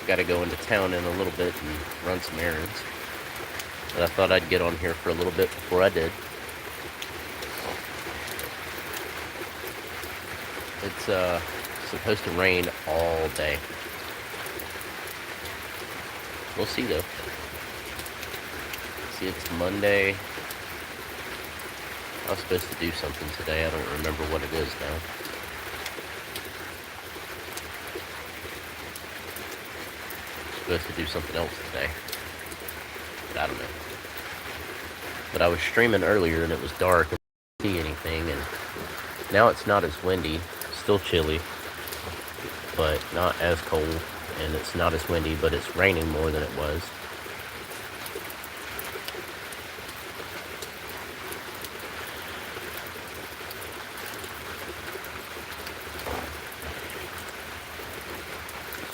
got to go into town in a little bit and run some errands. But I thought I'd get on here for a little bit before I did. It's supposed to rain all day. We'll see though. See, it's Monday. I was supposed to do something today. I don't remember what it is now. Supposed to do something else today, but I don't know. But I was streaming earlier and it was dark and I couldn't see anything, and now it's not as windy, still chilly, but not as cold, and it's not as windy, but it's raining more than it was.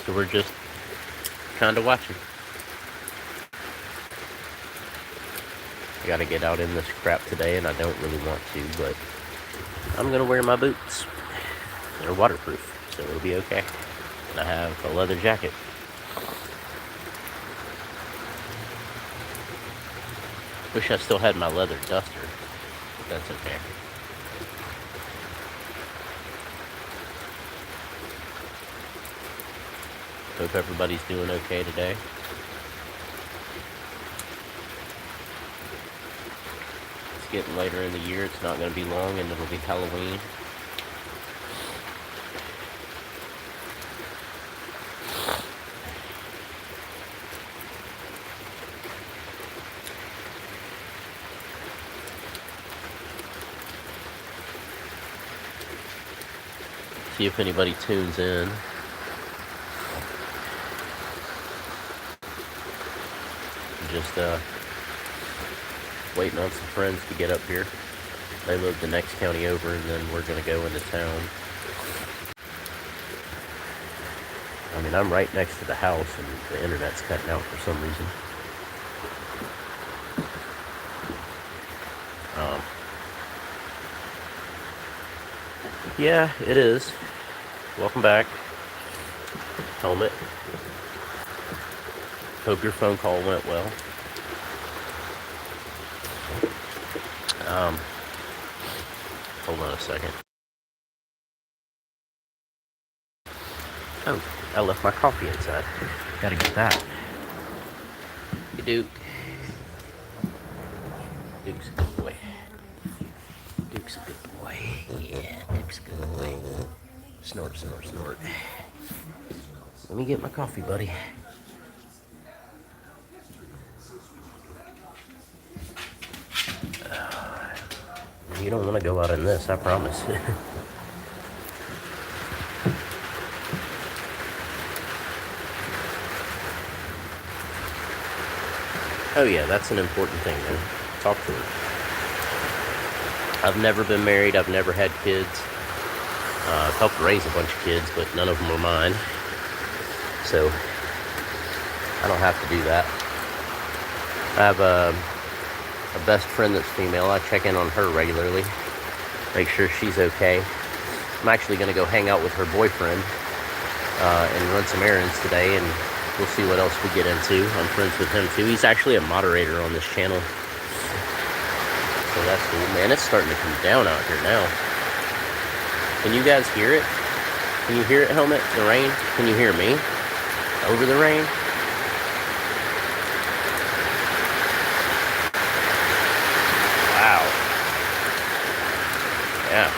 So we're just kind of watching. I gotta get out in this crap today, and I don't really want to, but I'm gonna wear my boots. They're waterproof, so it'll be okay. And I have a leather jacket. Wish I still had my leather duster, but that's okay. Hope everybody's doing okay today. It's getting later in the year. It's not going to be long and it'll be Halloween. See if anybody tunes in. Just waiting on some friends to get up here. They live the next county over, and then we're gonna go into town. I mean, I'm right next to the house, and the internet's cutting out for some reason. Yeah, it is. Welcome back, Helmet. Hope your phone call went well. Hold on a second. Oh, I left my coffee inside. Gotta get that. Hey, Duke. Duke's a good boy. Duke's a good boy. Yeah, Duke's a good boy. Snort, snort, snort. Let me get my coffee, buddy. You don't want to go out in this, I promise. Oh yeah, that's an important thing, man. Talk to her. I've never been married. I've never had kids. I've helped raise a bunch of kids, but none of them were mine. So I don't have to do that. I have a best friend that's female. I check in on her regularly, make sure she's okay. I'm actually going to go hang out with her boyfriend and run some errands today, and we'll see what else we get into. I'm friends with him too. He's actually a moderator on this channel, so that's cool. Man, it's starting to come down out here now. Can you guys hear it? Can you hear it, Helmet? The rain? Can you hear me over the rain? Wow. Yeah.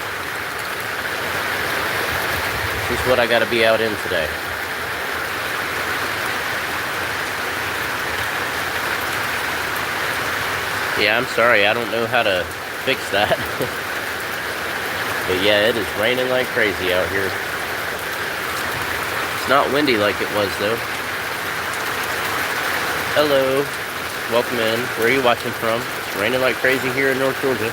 This is what I gotta be out in today. Yeah, I'm sorry, I don't know how to fix that. But yeah, it is raining like crazy out here. It's not windy like it was though. Hello. Welcome in. Where are you watching from? It's raining like crazy here in North Georgia.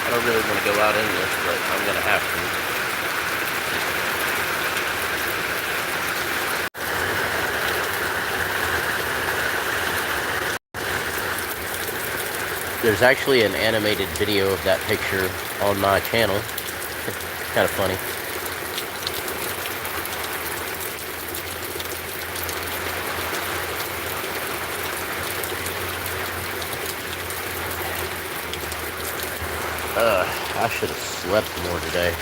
I don't really want to go out in this, but I'm going to have to. There's actually an animated video of that picture on my channel. Kind of funny. I should have slept more today.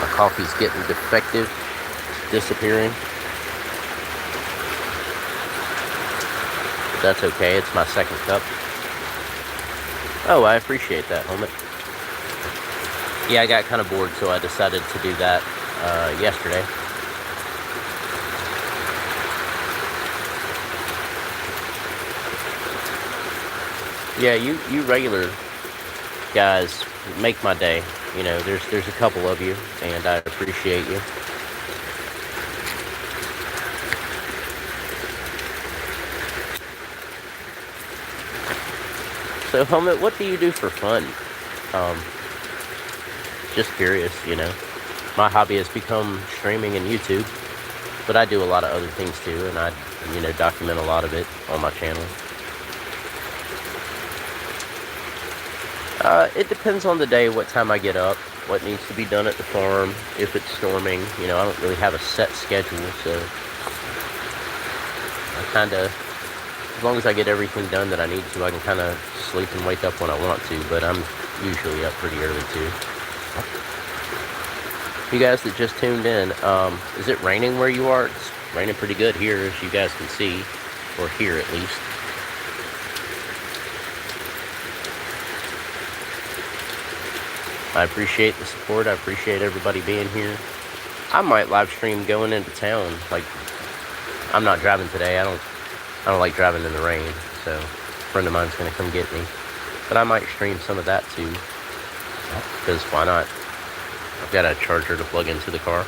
My coffee's getting defective, disappearing. But that's okay, it's my second cup. Oh, I appreciate that, Helmet. Yeah, I got kind of bored, so I decided to do that yesterday. Yeah, you regular guys make my day. You know, there's a couple of you, and I appreciate you. So, Helmet, what do you do for fun? Just curious, you know. My hobby has become streaming and YouTube, but I do a lot of other things too, and I, you know, document a lot of it on my channel. It depends on the day, what time I get up, what needs to be done at the farm, if it's storming. You know, I don't really have a set schedule, so I kind of, as long as I get everything done that I need to, I can kind of sleep and wake up when I want to, but I'm usually up pretty early too. You guys that just tuned in, is it raining where you are? It's raining pretty good here, as you guys can see, or hear at least. I appreciate the support. I appreciate everybody being here. I might live stream going into town. Like, I'm not driving today. I don't like driving in the rain. So a friend of mine's gonna come get me. But I might stream some of that too. Because why not? I've got a charger to plug into the car.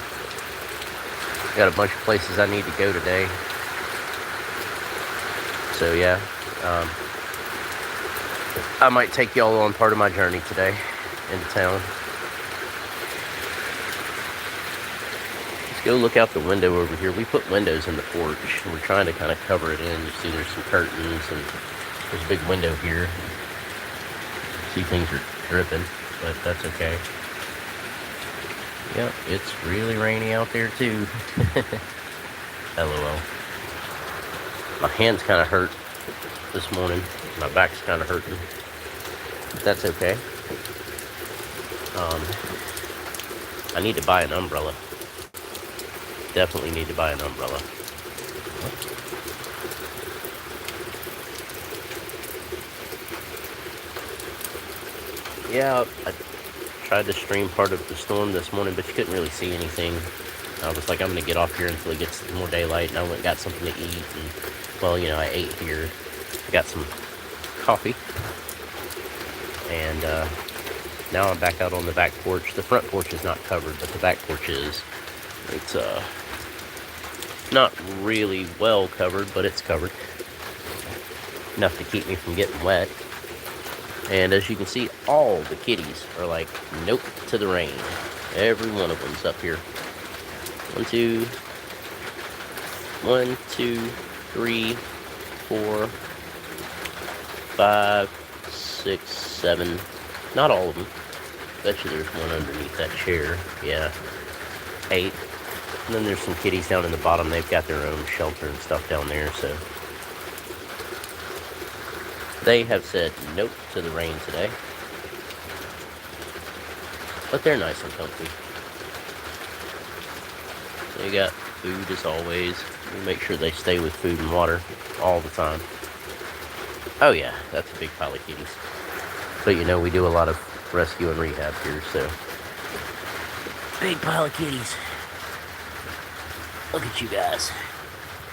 Got a bunch of places I need to go today. So yeah, I might take y'all on part of my journey today into town. Let's go look out the window over here. We put windows in the porch, and we're trying to kind of cover it in. You see there's some curtains, and there's a big window here. See, things are dripping, but that's okay. Yep, it's really rainy out there too. LOL. My hand's kind of hurt this morning. My back's kind of hurting. But that's okay. I need to buy an umbrella. Definitely need to buy an umbrella. Yeah, I tried to stream part of the storm this morning, but you couldn't really see anything. I was like, I'm going to get off here until it gets more daylight, and I went and got something to eat. And, well, you know, I ate here. I got some coffee. And now I'm back out on the back porch. The front porch is not covered, but the back porch is. It's not really well covered, but it's covered. Enough to keep me from getting wet. And as you can see, all the kitties are like, nope to the rain. Every one of them's up here. 1, 2, 3, 4, 5, 6, 7. Not all of them. Bet you there's one underneath that chair. Yeah. 8. And then there's some kitties down in the bottom. They've got their own shelter and stuff down there, so they have said nope to the rain today. But they're nice and comfy. They got food as always. We make sure they stay with food and water all the time. Oh yeah, that's a big pile of kitties. But you know, we do a lot of rescue and rehab here, so. Big pile of kitties. Look at you guys.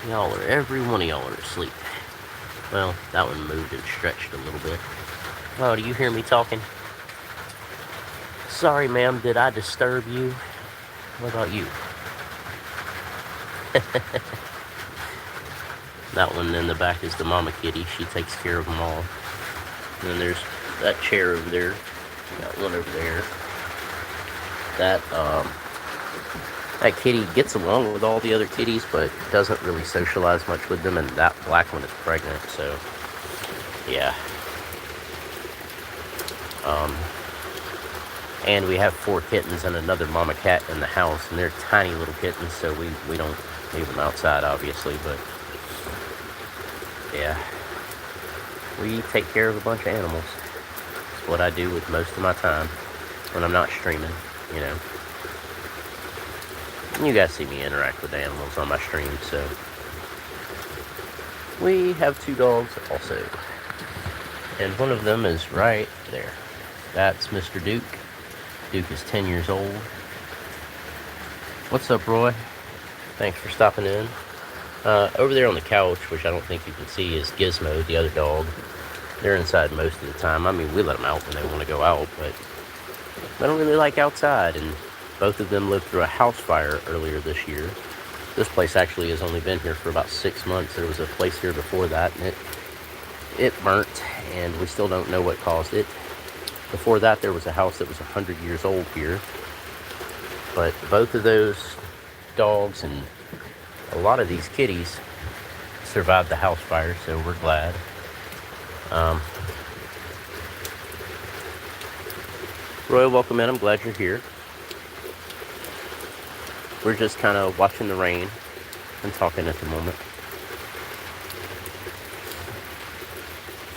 Y'all are, every one of y'all are asleep. Well, that one moved and stretched a little bit. Oh, do you hear me talking? Sorry, ma'am, did I disturb you? What about you? That one in the back is the mama kitty. She takes care of them all. And then there's that chair over there. Got one over there. That That kitty gets along with all the other kitties, but doesn't really socialize much with them, and that black one is pregnant, so yeah. And we have 4 kittens and another mama cat in the house, and they're tiny little kittens, so we don't leave them outside, obviously, but yeah. We take care of a bunch of animals. It's what I do with most of my time when I'm not streaming, you know. You guys see me interact with animals on my stream, so. We have 2 dogs also. And one of them is right there. That's Mr. Duke. Duke is 10 years old. What's up, Roy? Thanks for stopping in. Over there on the couch, which I don't think you can see, is Gizmo, the other dog. They're inside most of the time. I mean, we let them out when they want to go out, but they don't really like outside, and both of them lived through a house fire earlier this year. This place actually has only been here for about 6 months. There was a place here before that, and it burnt, and we still don't know what caused it. Before that, there was a house that was 100 years old here. But both of those dogs and a lot of these kitties survived the house fire, so we're glad. Roy, welcome in. I'm glad you're here. We're just kind of watching the rain and talking at the moment.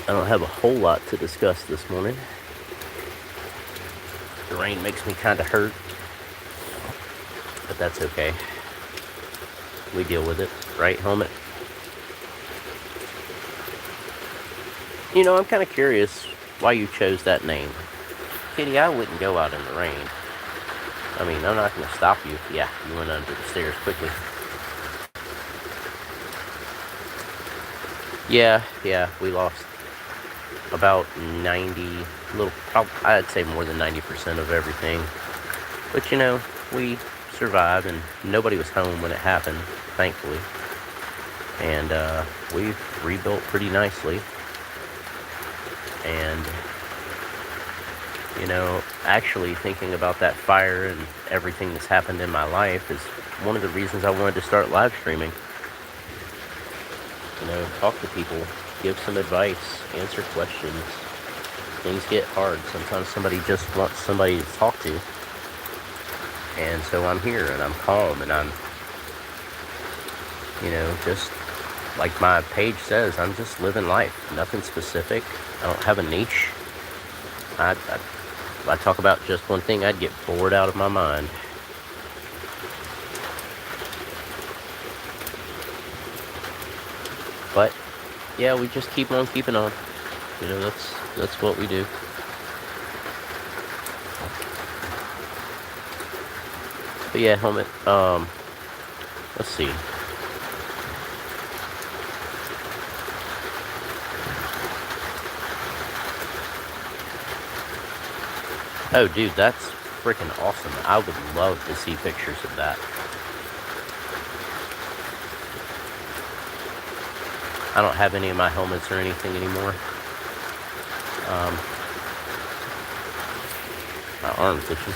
I don't have a whole lot to discuss this morning. The rain makes me kind of hurt, but that's okay. We deal with it, right, Helmet? You know, I'm kind of curious why you chose that name. Kitty, I wouldn't go out in the rain. I mean, I'm not going to stop you. Yeah, you went under the stairs quickly. Yeah, we lost about 90, I'd say more than 90% of everything. But you know, we survived, and nobody was home when it happened, thankfully. And we've rebuilt pretty nicely. And you know, actually thinking about that fire and everything that's happened in my life is one of the reasons I wanted to start live streaming. You know, talk to people, give some advice, answer questions. Things get hard. Sometimes somebody just wants somebody to talk to. And so I'm here, and I'm calm, and I'm, you know, just like my page says, I'm just living life. Nothing specific. I don't have a niche. If I talk about just one thing, I'd get bored out of my mind. But yeah, we just keep on keeping on. You know, that's what we do. But yeah, Helmet, let's see. Oh, dude, that's freaking awesome. I would love to see pictures of that. I don't have any of my helmets or anything anymore. My arm's itching.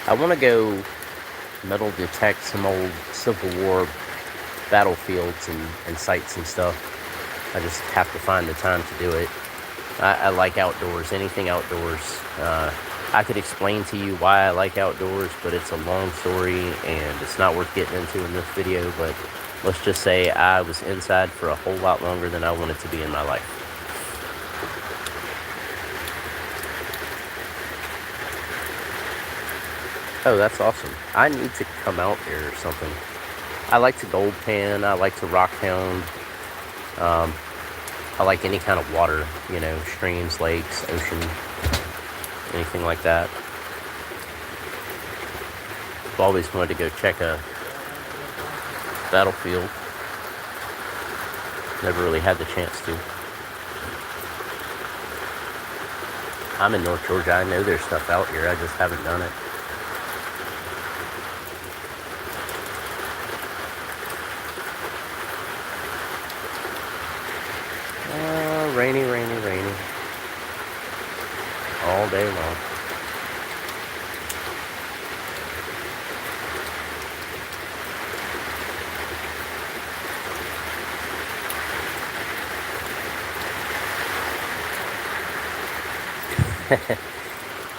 I want to go metal detect some old Civil War battlefields and sites and stuff. I just have to find the time to do it. I like outdoors, anything outdoors. I could explain to you why I like outdoors, but it's a long story and it's not worth getting into in this video. But let's just say I was inside for a whole lot longer than I wanted to be in my life. Oh, that's awesome. I need to come out there or something. I like to gold pan. I like to rock hound. I like any kind of water, you know, streams, lakes, ocean, anything like that. I've always wanted to go check a battlefield. Never really had the chance to. I'm in North Georgia. I know there's stuff out here. I just haven't done it. Rainy, rainy, rainy. All day long.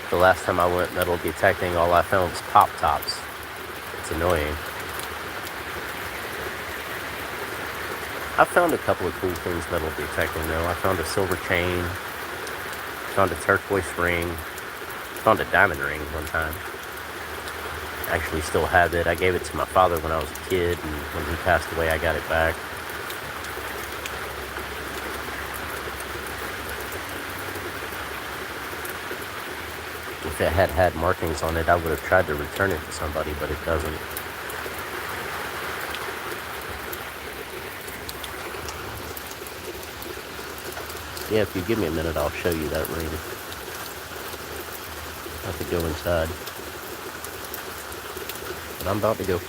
The last time I went metal detecting, all I found was pop tops. It's annoying. I found a couple of cool things metal detecting though. I found a silver chain, found a turquoise ring, found a diamond ring one time. I actually still have it. I gave it to my father when I was a kid, and when he passed away, I got it back. If it had had markings on it, I would have tried to return it to somebody, but it doesn't. Yeah, if you give me a minute, I'll show you that ring. I have to go inside. But I'm about to go.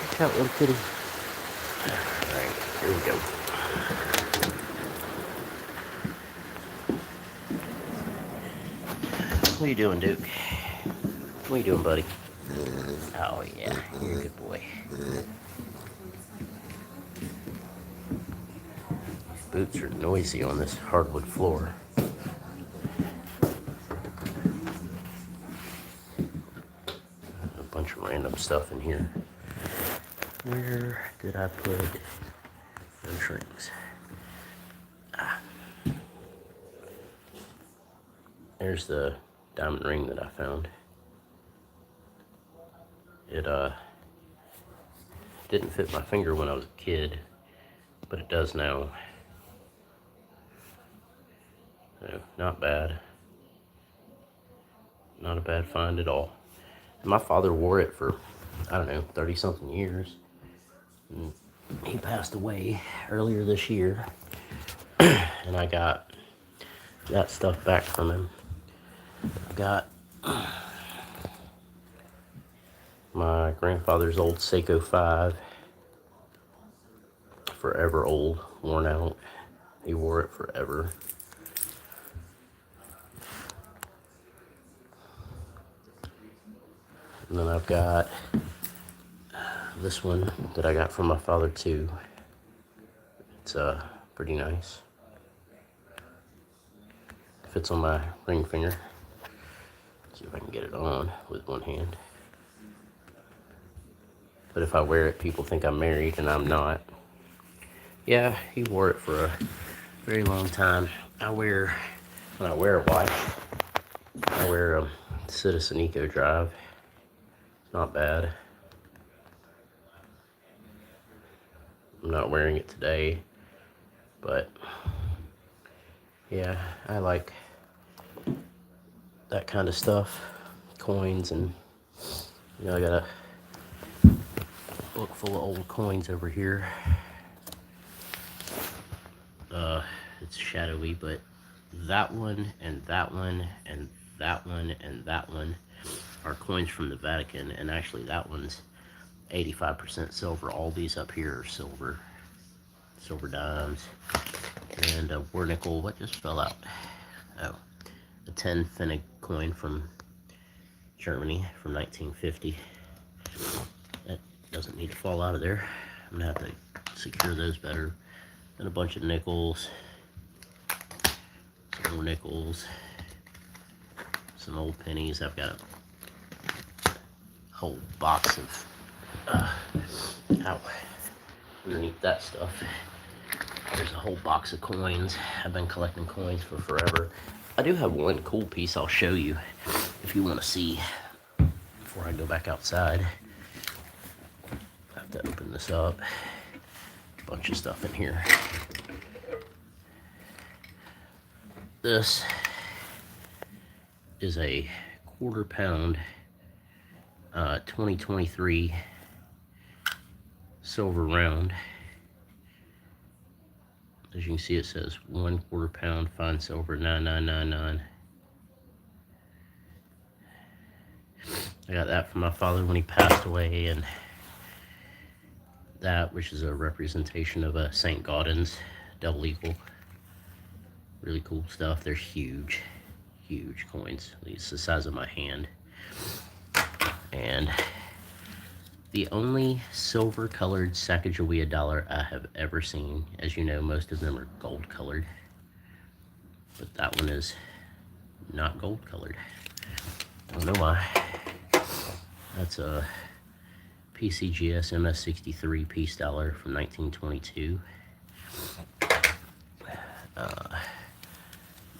Check out little kitty. Alright, here we go. What are you doing, Duke? What are you doing, buddy? Oh, yeah, you're a good boy. These boots are noisy on this hardwood floor. A bunch of random stuff in here. Where did I put those rings? There's the diamond ring that I found. It didn't fit my finger when I was a kid, but it does now. So, not bad. Not a bad find at all. And my father wore it for, I don't know, 30-something years. And he passed away earlier this year. And I got that stuff back from him. I got my grandfather's old Seiko 5. Forever old, worn out. He wore it forever. And then I've got this one that I got from my father too. It's pretty nice. Fits on my ring finger. See if I can get it on with one hand. But if I wear it, people think I'm married, and I'm not. Yeah, he wore it for a very long time. When I wear a watch, I wear a Citizen Eco Drive. It's not bad. I'm not wearing it today, but yeah, I like that kind of stuff. Coins, and I got a book full of old coins over here. It's shadowy, but that one and that one and that one and that one are coins from the Vatican, and actually that one's 85% silver. All these up here are silver dimes, and a war nickel. What just fell out? Oh, a 10 Pfennig coin from Germany from 1950. That doesn't need to fall out of there. I'm gonna have to secure those better. And a bunch of nickels, some more nickels, some old pennies. I've got a whole box of underneath that stuff, there's a whole box of coins. I've been collecting coins for forever. I do have one cool piece I'll show you if you want to see before I go back outside. I have to open this up. A bunch of stuff in here. This is a quarter-pound 2023 silver round. As you can see, it says 1 quarter-pound fine silver 9999. I got that from my father when he passed away, and that, which is a representation of a St. Gaudens double eagle. Really cool stuff. They're huge, huge coins. It's the size of my hand. And the only silver colored Sacagawea dollar I have ever seen. As you know, most of them are gold colored, but that one is not gold colored. I don't know why. That's a PCGS MS63 piece dollar from 1922.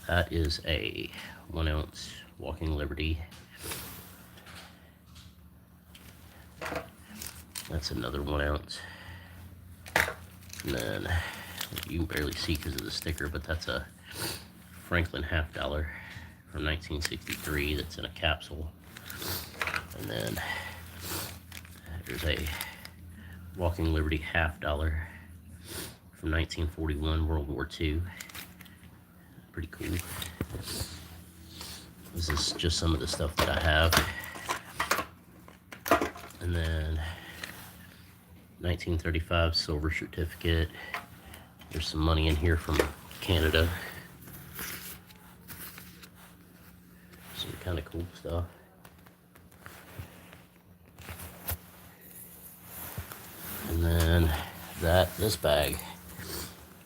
That is a 1 ounce Walking Liberty. That's another 1 ounce. And then you can barely see because of the sticker, but that's a Franklin half dollar from 1963 that's in a capsule. And then there's a Walking Liberty half dollar from 1941, World War II. Pretty cool. This is just some of the stuff that I have. And then 1935 silver certificate. There's some money in here from Canada. Some kind of cool stuff. And then this bag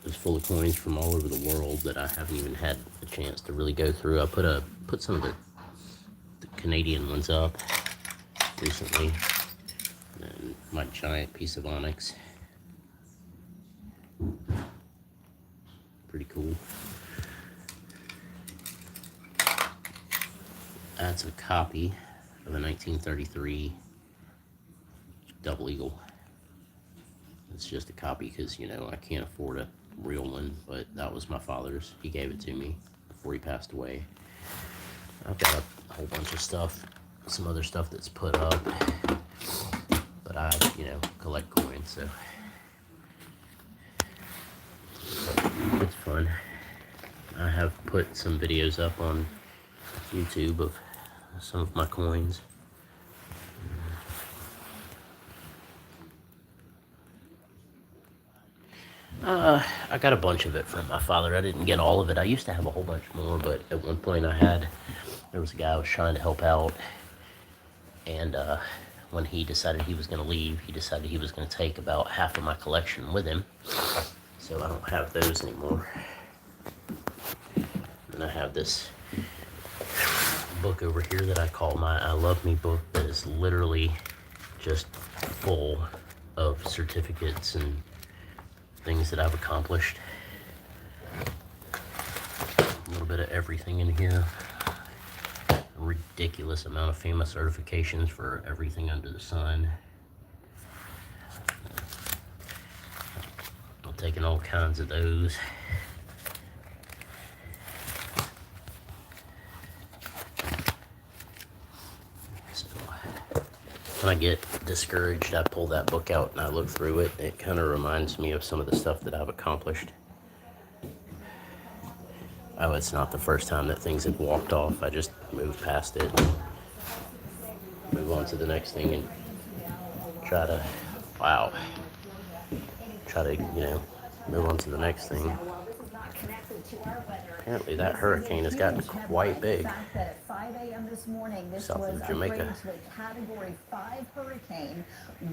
is full of coins from all over the world that I haven't even had a chance to really go through. I put some of the Canadian ones up recently. And my giant piece of onyx. Pretty cool. That's a copy of a 1933 double eagle. It's just a copy because, you know, I can't afford a real one, but that was my father's. He gave it to me before he passed away. I've got a whole bunch of stuff, some other stuff that's put up, but I, you know, collect coins, so it's fun. I have put some videos up on YouTube of some of my coins. I got a bunch of it from my father. I didn't get all of it. I used to have a whole bunch more, but at one point there was a guy I was trying to help out, and when he decided he was going to leave, he decided he was going to take about half of my collection with him, so I don't have those anymore. And I have this book over here that I call my I Love Me book that is literally just full of certificates and things that I've accomplished. A little bit of everything in here. A ridiculous amount of FEMA certifications for everything under the sun. I've taken all kinds of those. So when I get discouraged, I pull that book out and I look through it. It kind of reminds me of some of the stuff that I've accomplished. Oh, it's not the first time that things have walked off. I just move past it, move on to the next thing, and try to, you know, move on to the next thing. Apparently that hurricane has gotten quite big. South of Jamaica. Category 5 hurricane,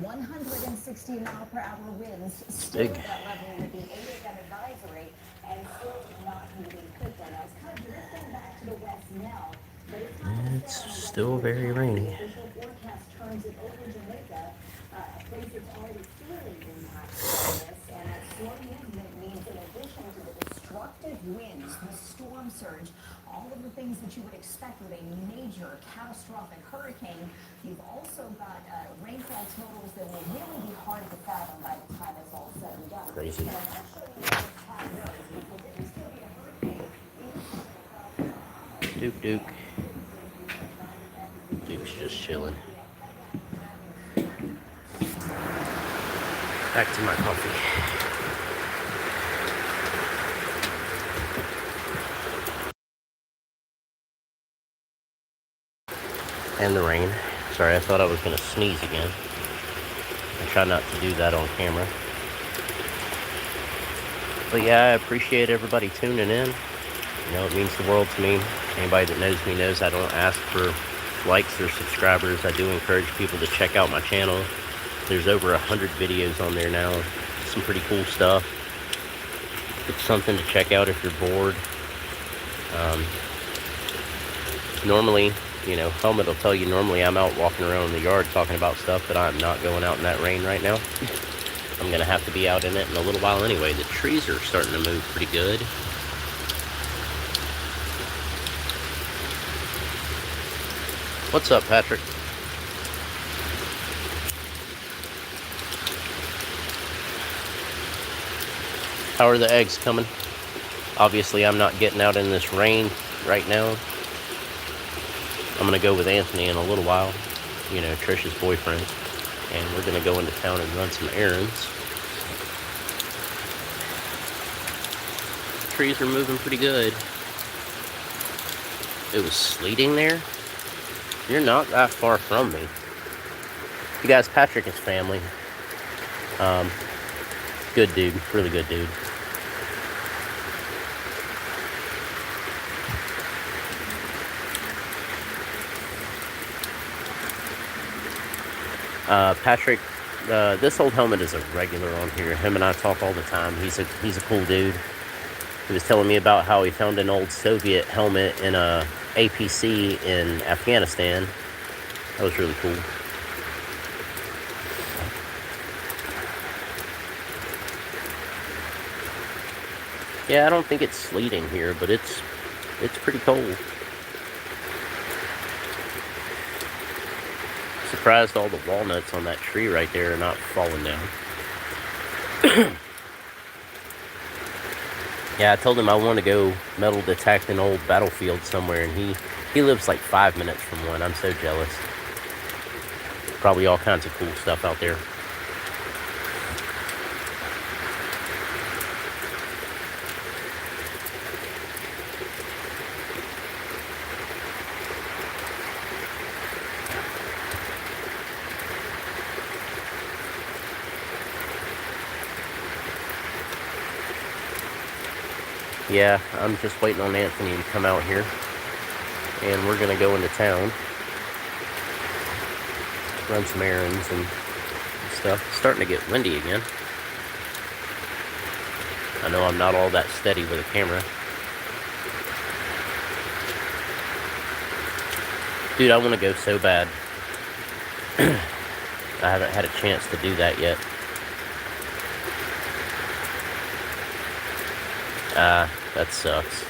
160 mile per hour winds. It's big. That level with the AAM advisory and still not moving quick. Now it's kind of drifting back to the west now, but it's still very rainy. official forecast turns it over Jamaica. Places already feeling impacted by this, and that slow movement means in addition to the destructive winds, the storm surge, all of the things that you would expect with a major catastrophic hurricane, you've also got rainfall totals that will really be hard to fathom by the time it's all said and done. Crazy. And I'll show you just how it goes, because there will still be a hurricane. Duke's just chilling. Back to my coffee. And the rain. Sorry, I thought I was going to sneeze again. I try not to do that on camera. But yeah, I appreciate everybody tuning in. You know, it means the world to me. Anybody that knows me knows I don't ask for likes or subscribers. I do encourage people to check out my channel. There's over 100 videos on there now. Some pretty cool stuff. It's something to check out if you're bored. Normally, you know, Helmet will tell you normally I'm out walking around in the yard talking about stuff, but I'm not going out in that rain right now. I'm going to have to be out in it in a little while anyway. The trees are starting to move pretty good. What's up, Patrick? How are the eggs coming? Obviously, I'm not getting out in this rain right now. I'm going to go with Anthony in a little while, you know, Trisha's boyfriend. And we're going to go into town and run some errands. Trees are moving pretty good. It was sleeting there. You're not that far from me. You guys, Patrick is family. Good dude, really good dude. Patrick, this old Helmet is a regular on here. Him and I talk all the time. He's a cool dude. He was telling me about how he found an old Soviet helmet in a APC in Afghanistan. That was really cool. Yeah, I don't think it's sleeting here, but it's pretty cold. Surprised all the walnuts on that tree right there are not falling down. Yeah, I told him I want to go metal detect an old battlefield somewhere, and he lives like 5 minutes from one. I'm so jealous. Probably all kinds of cool stuff out there. Yeah, I'm just waiting on Anthony to come out here. And we're going to go into town. Run some errands and stuff. It's starting to get windy again. I know I'm not all that steady with a camera. Dude, I want to go so bad. I haven't had a chance to do that yet. That sucks.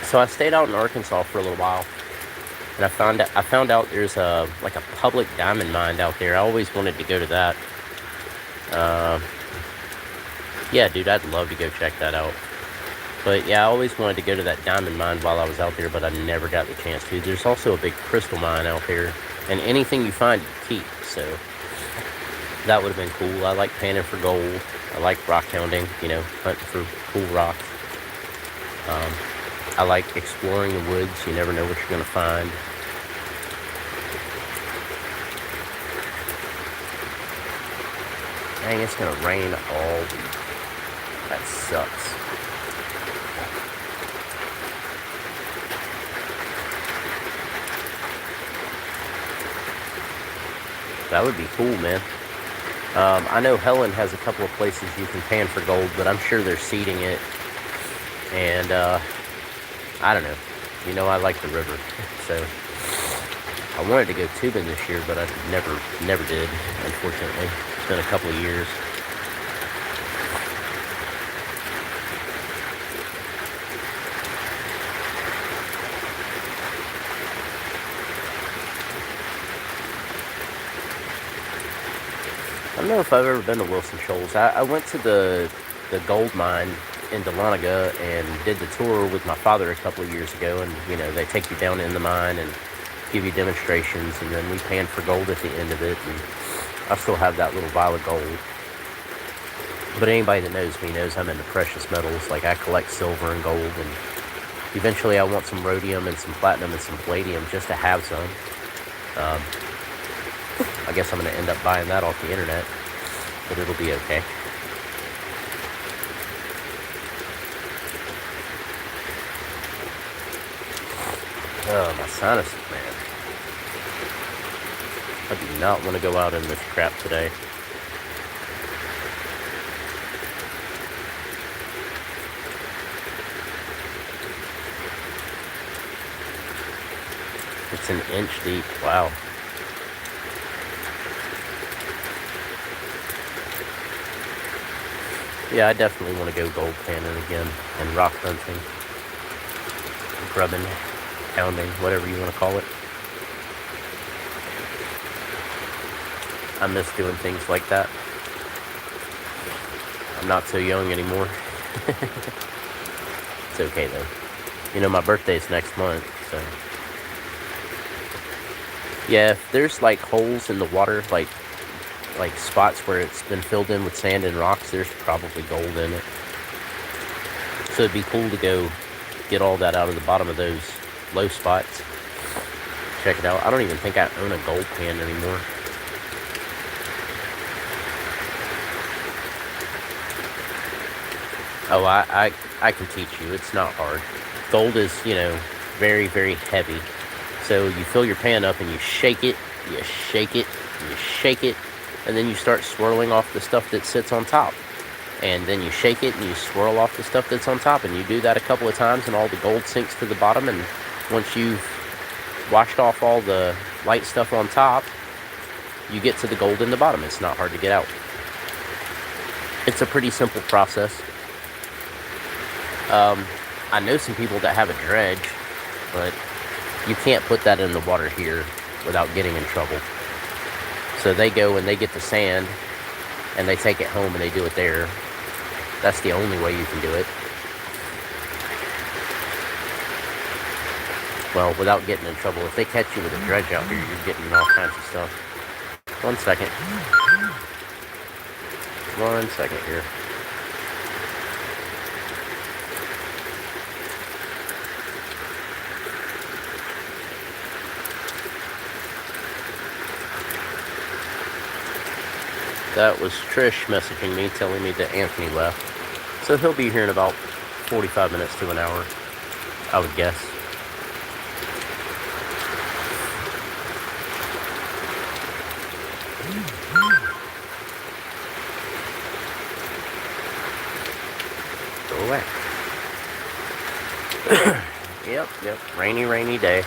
So I stayed out in Arkansas for a little while, and I found out there's like a public diamond mine out there. I always wanted to go to that. Yeah, dude, I'd love to go check that out. But yeah, I always wanted to go to that diamond mine while I was out there, but I never got the chance to. There's also a big crystal mine out there, and anything you find, you keep. So that would have been cool. I like panning for gold. I like rock hounding, you know, hunting for cool rocks. I like exploring the woods. You never know what you're going to find. Dang, it's going to rain all week. That sucks. That would be cool, man. I know Helen has a couple of places you can pan for gold, but I'm sure they're seeding it. And, I don't know. You know, I like the river. So, I wanted to go tubing this year, but I never did, unfortunately. It's been a couple of years. I don't know if I've ever been to Wilson Shoals. I went to the gold mine in Dahlonega and did the tour with my father a couple of years ago, and you know, they take you down in the mine and give you demonstrations, and then we pan for gold at the end of it, and I still have that little vial of gold. But anybody that knows me knows I'm into precious metals. Like, I collect silver and gold, and Eventually I want some rhodium and some platinum and some palladium just to have some. I guess I'm going to end up buying that off the internet, but it'll be okay. Oh, my sinus, man. I do not want to go out in this crap today. It's an inch deep. Wow. Yeah, I definitely want to go gold panning again and rock hunting, grubbing, pounding, whatever you want to call it. I miss doing things like that. I'm not so young anymore. It's okay though. You know, my birthday's next month, so. Yeah, if there's like holes in the water, like spots where it's been filled in with sand and rocks, there's probably gold in it. So it'd be cool to go get all that out of the bottom of those low spots. Check it out. I don't even think I own a gold pan anymore. Oh, I can teach you. It's not hard. Gold is, you know, very, very heavy. So you fill your pan up and you shake it, you shake it, you shake it, and then you start swirling off the stuff that sits on top. And then you shake it and you swirl off the stuff that's on top. And you do that a couple of times and all the gold sinks to the bottom. And once you've washed off all the light stuff on top, you get to the gold in the bottom. It's not hard to get out. It's a pretty simple process. I know some people that have a dredge, but you can't put that in the water here without getting in trouble. So they go and they get the sand and they take it home and they do it there. That's the only way you can do it. Well, without getting in trouble. If they catch you with a dredge out here, you're getting all kinds of stuff. 1 second. 1 second here. That was Trish messaging me, telling me that Anthony left. So he'll be here in about 45 minutes to an hour, I would guess. Go away. Yep. Rainy day.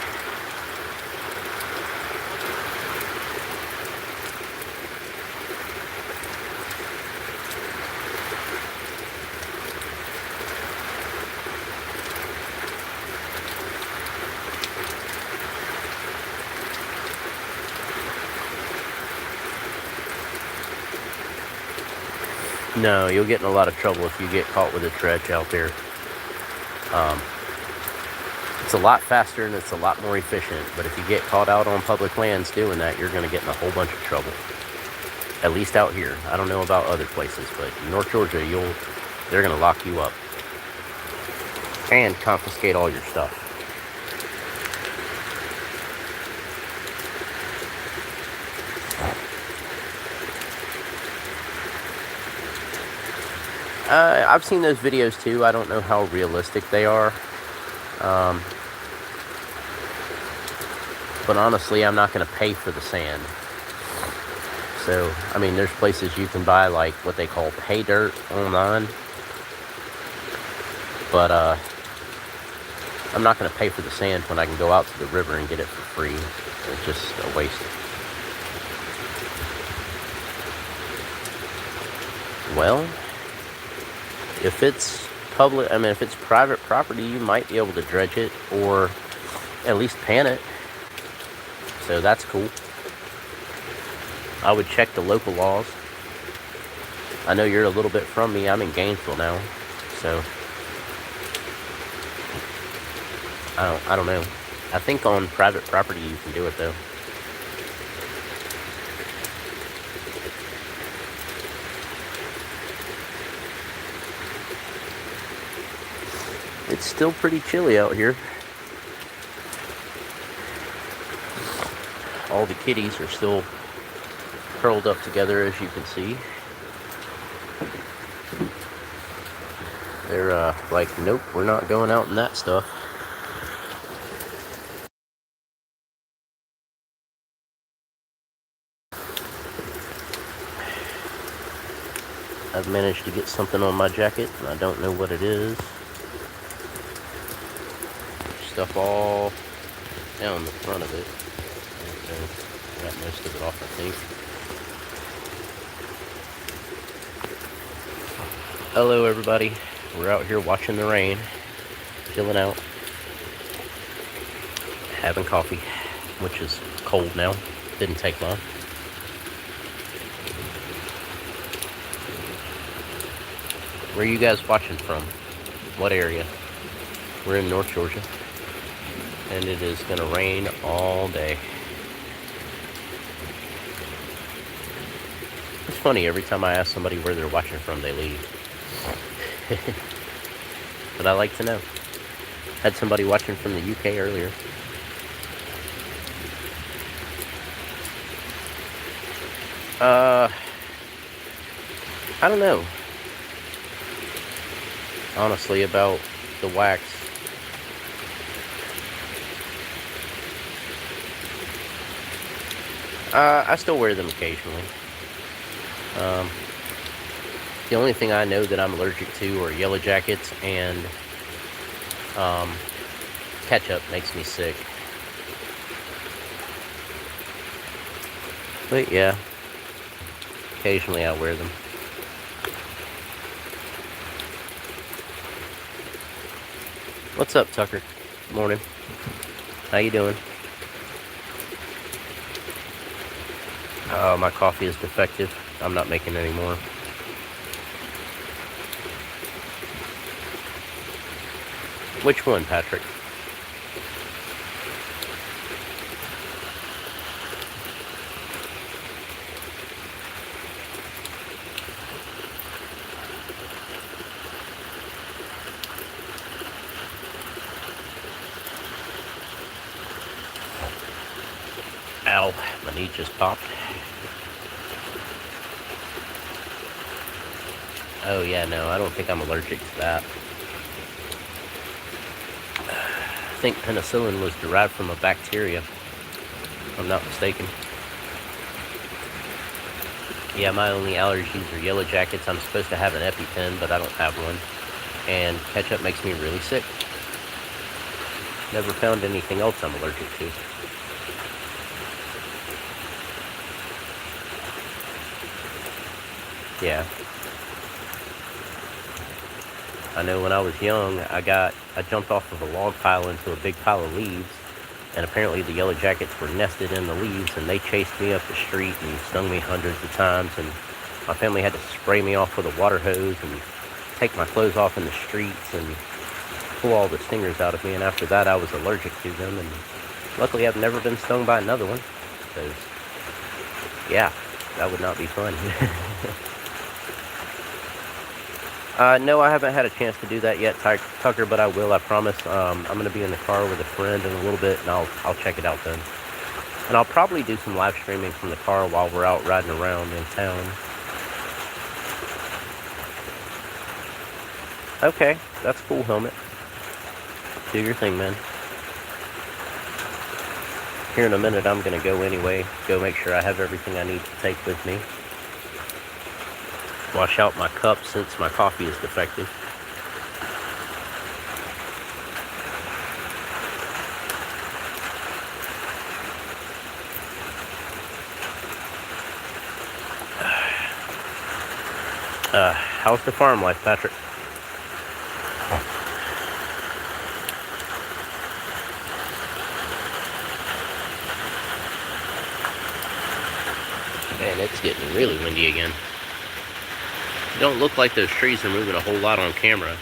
No, you'll get in a lot of trouble if you get caught with a dredge out there. It's a lot faster and it's a lot more efficient, but if you get caught out on public lands doing that, you're going to get in a whole bunch of trouble. At least out here. I don't know about other places, but in North Georgia, they're going to lock you up and confiscate all your stuff. I've seen those videos too. I don't know how realistic they are. But honestly, I'm not going to pay for the sand. So, I mean, there's places you can buy like what they call pay dirt online. But I'm not going to pay for the sand when I can go out to the river and get it for free. It's just a waste. Well, if it's public, I mean, if it's private property, you might be able to dredge it or at least pan it. So that's cool. I would check the local laws. I know you're a little bit from me. I'm in Gainesville now. So I don't know. I think on private property you can do it though. It's still pretty chilly out here. All the kitties are still curled up together, as you can see. They're like, nope, we're not going out in that stuff. I've managed to get something on my jacket, and I don't know what it is. Stuff all down the front of it. I got most of it off, I think. Hello, everybody. We're out here watching the rain, chilling out, having coffee, which is cold now. Didn't take long. Where are you guys watching from? What area? We're in North Georgia, and it is going to rain all day. It's funny, every time I ask somebody where they're watching from, they leave. But I like to know. Had somebody watching from the UK earlier. I don't know. Honestly, about the wax. I still wear them occasionally. The only thing I know that I'm allergic to are yellow jackets, and ketchup makes me sick. But yeah, occasionally I wear them. What's up, Tucker? Morning. How you doing? Oh, my coffee is defective. I'm not making any more. Which one, Patrick? Ow, my knee just popped. Oh yeah, no, I don't think I'm allergic to that. I think penicillin was derived from a bacteria, if I'm not mistaken. Yeah, my only allergies are yellow jackets. I'm supposed to have an EpiPen, but I don't have one. And ketchup makes me really sick. Never found anything else I'm allergic to. Yeah. I know when I was young, I jumped off of a log pile into a big pile of leaves, and apparently the yellow jackets were nested in the leaves, and they chased me up the street and stung me hundreds of times, and my family had to spray me off with a water hose and take my clothes off in the streets and pull all the stingers out of me, and after that I was allergic to them, and luckily I've never been stung by another one, because, yeah, that would not be fun. No, I haven't had a chance to do that yet, Tucker, but I will, I promise. I'm going to be in the car with a friend in a little bit, and I'll check it out then. And I'll probably do some live streaming from the car while we're out riding around in town. Okay, that's cool, Helmet. Do your thing, man. Here in a minute, I'm going to go anyway. Go make sure I have everything I need to take with me. Wash out my cup since my coffee is defective. How's the farm life, Patrick? Man, it's getting really windy again. It don't look like those trees are moving a whole lot on camera,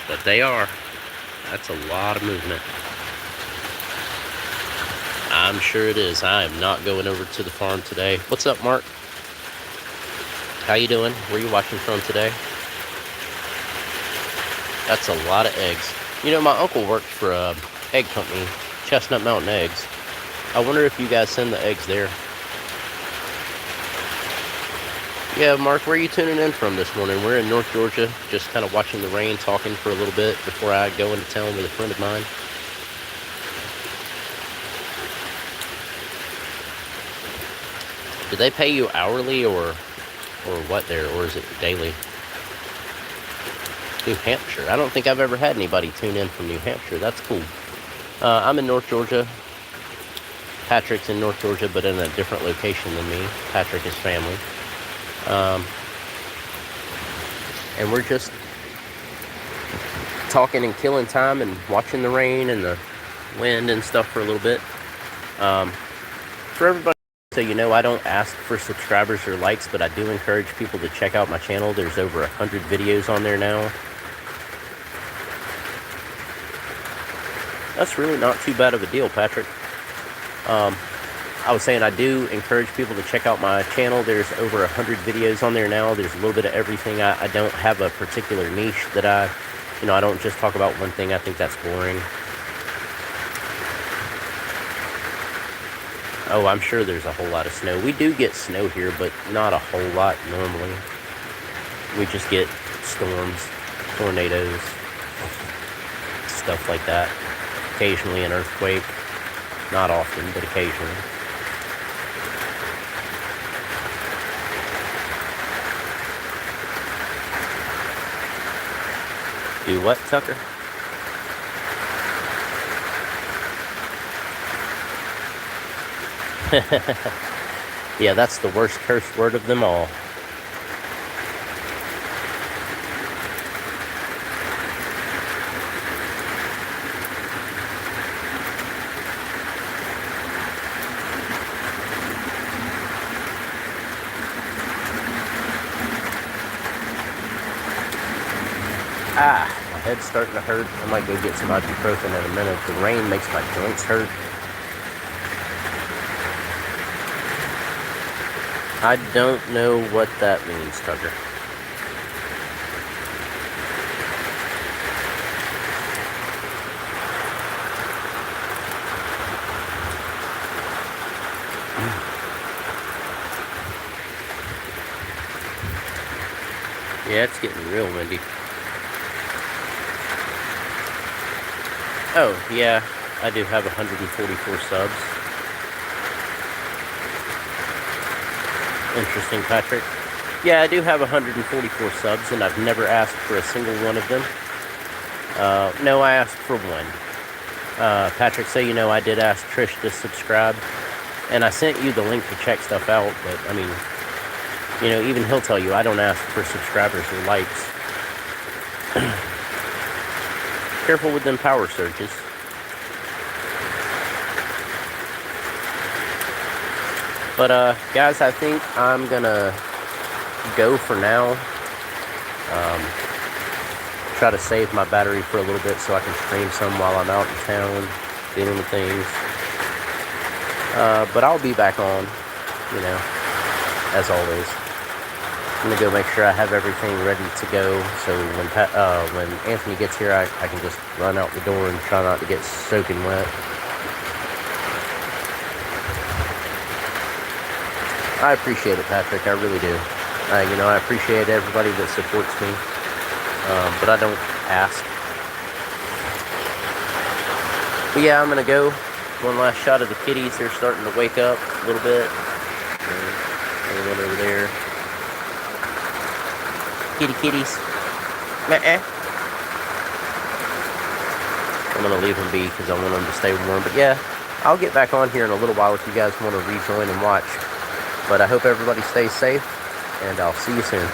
but they are. That's a lot of movement. I'm sure it is. I am not going over to the farm today. What's up, Mark? How you doing? Where you watching from today? That's a lot of eggs. You know, my uncle works for a egg company, Chestnut Mountain Eggs. I wonder if you guys send the eggs there. Yeah, Mark, where are you tuning in from this morning? We're in North Georgia, just kind of watching the rain, talking for a little bit before I go into town with a friend of mine. Do they pay you hourly or what there, or is it daily? New Hampshire. I don't think I've ever had anybody tune in from New Hampshire. That's cool. I'm in North Georgia. Patrick's in North Georgia, but in a different location than me. Patrick is family. And we're just talking and killing time and watching the rain and the wind and stuff for a little bit. For everybody, so you know, I don't ask for subscribers or likes, but I do encourage people to check out my channel. There's over 100 videos on there now. That's really not too bad of a deal, Patrick. I was saying I do encourage people to check out my channel. There's over 100 videos on there now. There's a little bit of everything. I don't have a particular niche that I don't just talk about one thing. I think that's boring. Oh, I'm sure there's a whole lot of snow. We do get snow here, but not a whole lot normally. We just get storms, tornadoes, stuff like that. Occasionally an earthquake. Not often, but occasionally. Do what, Tucker? Yeah, that's the worst curse word of them all. My head's starting to hurt. I might go get some ibuprofen in a minute. The rain makes my joints hurt. I don't know what that means, Tucker. Yeah, it's getting real windy. Oh, yeah, I do have 144 subs. Interesting, Patrick. Yeah, I do have 144 subs, and I've never asked for a single one of them. No, I asked for one. Patrick, so you know, I did ask Trish to subscribe, and I sent you the link to check stuff out, but, I mean, you know, even he'll tell you I don't ask for subscribers or likes. Careful with them power surges. But, guys, I think I'm gonna go for now. Try to save my battery for a little bit so I can stream some while I'm out in town dealing with things. But I'll be back on, you know, as always. I'm gonna go make sure I have everything ready to go, so when Anthony gets here, I can just run out the door and try not to get soaking wet. I appreciate it, Patrick. I really do. You know, I appreciate everybody that supports me, but I don't ask. But yeah, I'm gonna go. One last shot of the kitties. They're starting to wake up a little bit. Anyone over there? Kitties. I'm gonna leave them be because I want them to stay warm. But yeah, I'll get back on here in a little while if you guys want to rejoin and watch. But I hope everybody stays safe, and I'll see you soon.